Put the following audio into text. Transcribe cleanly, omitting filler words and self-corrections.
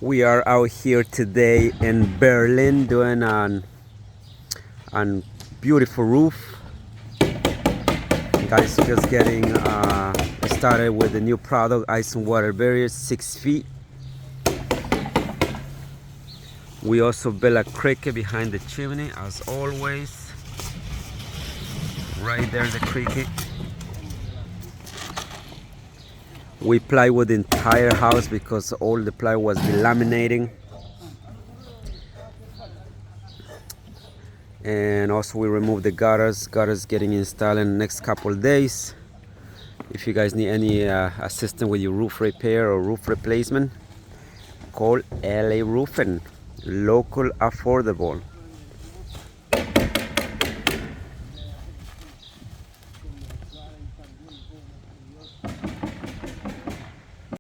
We are out here today in Berlin doing an beautiful roof. Guys, just getting started with the new product, ice and water barrier, 6 feet. We also built a cricket behind the chimney, as always. Right there, the cricket. We plywood the entire house because all the plywood was delaminating. And also we removed the gutters getting installed in the next couple of days. If you guys need any assistance with your roof repair or roof replacement, call LA Roofing, local, affordable.